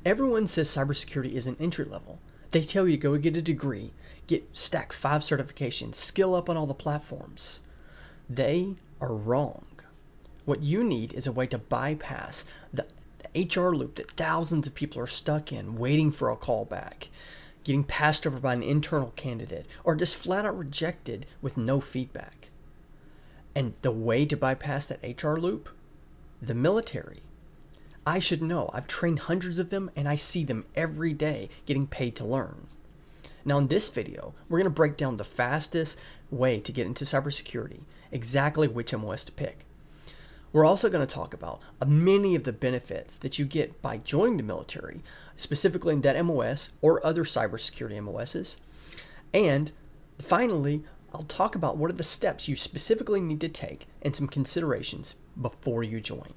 Everyone says cybersecurity is an entry level. They tell you to go get a degree, stack 5 certifications, skill up on all the platforms. They are wrong. What you need is a way to bypass the HR loop that thousands of people are stuck in, waiting for a call back, getting passed over by an internal candidate, or just flat out rejected with no feedback. And the way to bypass that HR loop? The military. I should know. I've trained hundreds of them and I see them every day getting paid to learn. Now in this video, we're going to break down the fastest way to get into cybersecurity, exactly which MOS to pick. We're also going to talk about many of the benefits that you get by joining the military, specifically in that MOS or other cybersecurity MOSs. And finally, I'll talk about what are the steps you specifically need to take and some considerations before you join.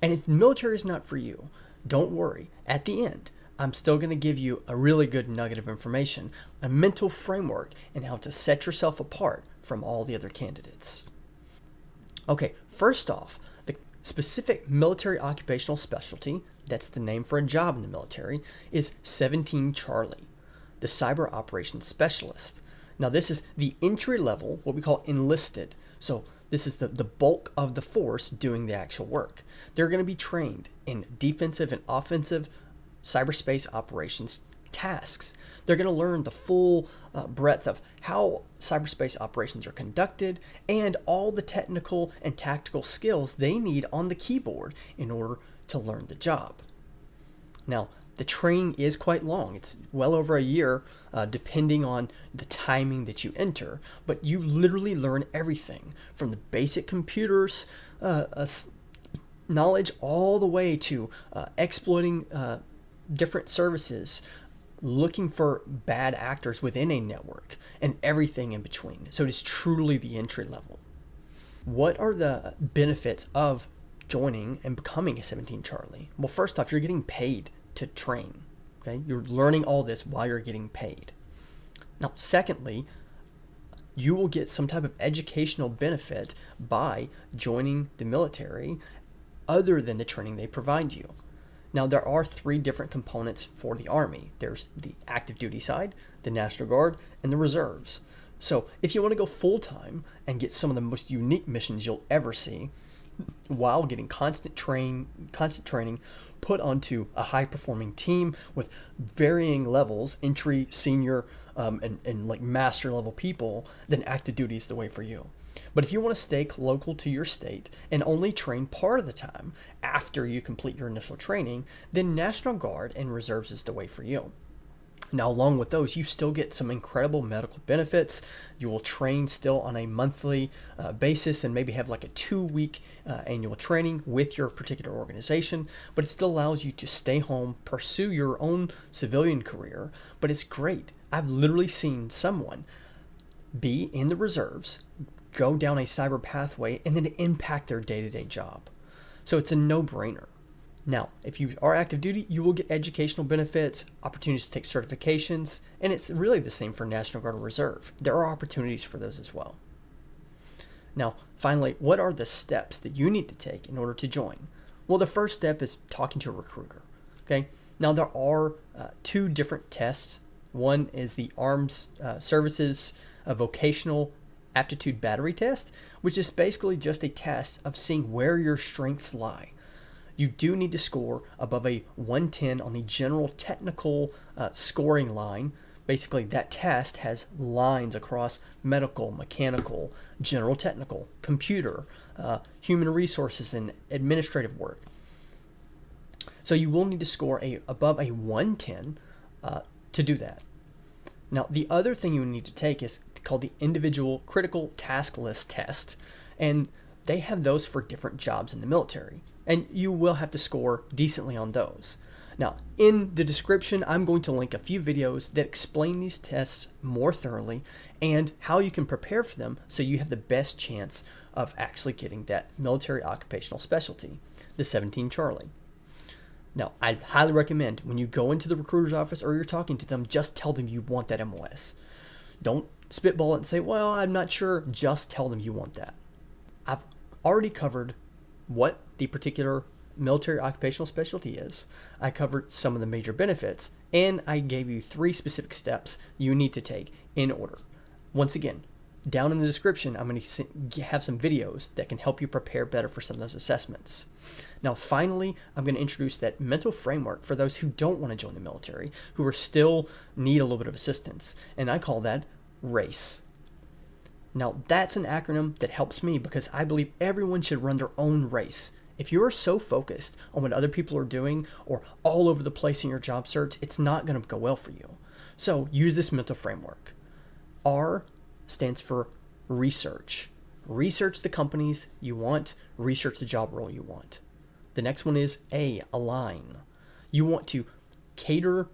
And if military is not for you, don't worry. At the end, I'm still going to give you a really good nugget of information, a mental framework, and how to set yourself apart from all the other candidates. Okay, first off, the specific military occupational specialty, that's the name for a job in the military, is 17 Charlie, the Cyber Operations Specialist. Now this is the entry level, what we call enlisted. So this is the bulk of the force doing the actual work. They're going to be trained in defensive and offensive cyberspace operations tasks. They're going to learn the full breadth of how cyberspace operations are conducted and all the technical and tactical skills they need on the keyboard in order to learn the job. Now, the training is quite long. It's well over a year, depending on the timing that you enter. But you literally learn everything from the basic computers knowledge all the way to exploiting different services, looking for bad actors within a network, and everything in between. So it is truly the entry level. What are the benefits of joining and becoming a 17 Charlie? Well, first off, you're getting paid to train. Okay, you're learning all this while you're getting paid. Now, secondly, you will get some type of educational benefit by joining the military other than the training they provide you. Now, there are 3 different components for the Army. There's the active duty side, the National Guard, and the reserves. So if you want to go full-time and get some of the most unique missions you'll ever see while getting constant training put onto a high-performing team with varying levels, entry, senior, and like master level people, then active duty is the way for you. But if you want to stay local to your state and only train part of the time after you complete your initial training, then National Guard and Reserves is the way for you. Now, along with those, you still get some incredible medical benefits. You will train still on a monthly basis and maybe have like a 2-week annual training with your particular organization, but it still allows you to stay home, pursue your own civilian career. But it's great. I've literally seen someone be in the reserves, go down a cyber pathway, and then impact their day-to-day job. So it's a no-brainer. Now, if you are active duty, you will get educational benefits, opportunities to take certifications, and it's really the same for National Guard and Reserve. There are opportunities for those as well. Now, finally, what are the steps that you need to take in order to join? Well, the first step is talking to a recruiter. Okay. Now, there are 2 different tests. One is the Armed Services Vocational Aptitude Battery Test, which is basically just a test of seeing where your strengths lie. You do need to score above a 110 on the general technical scoring line. Basically, that test has lines across medical, mechanical, general technical, computer, human resources, and administrative work. So you will need to score above a 110 to do that. Now, the other thing you need to take is called the Individual Critical Task List Test, and they have those for different jobs in the military, and you will have to score decently on those. Now, in the description, I'm going to link a few videos that explain these tests more thoroughly and how you can prepare for them so you have the best chance of actually getting that military occupational specialty, the 17 Charlie. Now, I highly recommend when you go into the recruiter's office or you're talking to them, just tell them you want that MOS. Don't spitball it and say, well, I'm not sure. Just tell them you want that. I've already covered what the particular military occupational specialty is. I covered some of the major benefits, and I gave you 3 specific steps you need to take in order. Once again, down in the description, I'm going to have some videos that can help you prepare better for some of those assessments. Now, finally, I'm going to introduce that mental framework for those who don't want to join the military, who are still need a little bit of assistance, and I call that RACE. Now, that's an acronym that helps me because I believe everyone should run their own race. If you are so focused on what other people are doing or all over the place in your job search, it's not going to go well for you. So use this mental framework. R stands for research. Research the companies you want, research the job role you want. The next one is A, align. You want to cater,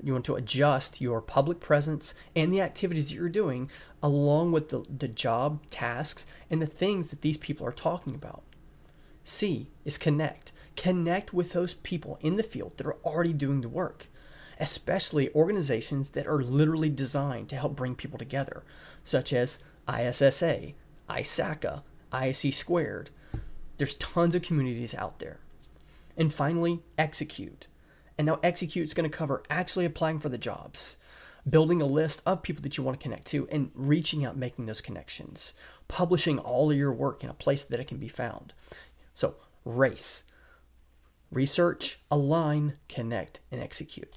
you want to adjust your public presence and the activities that you're doing along with the job, tasks, and the things that these people are talking about. C is connect. Connect with those people in the field that are already doing the work, especially organizations that are literally designed to help bring people together, such as ISSA, ISACA, ISC Squared. There's tons of communities out there. And finally, execute. And now execute is going to cover actually applying for the jobs, building a list of people that you want to connect to, and reaching out, making those connections, publishing all of your work in a place that it can be found. So, RACE. Research, align, connect, and execute.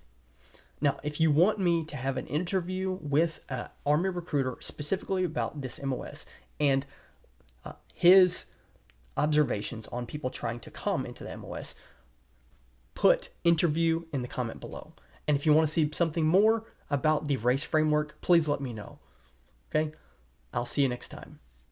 Now, if you want me to have an interview with an Army recruiter specifically about this MOS and his observations on people trying to come into the MOS, put interview in the comment below. And if you want to see something more about the RACE framework, please let me know. Okay? I'll see you next time.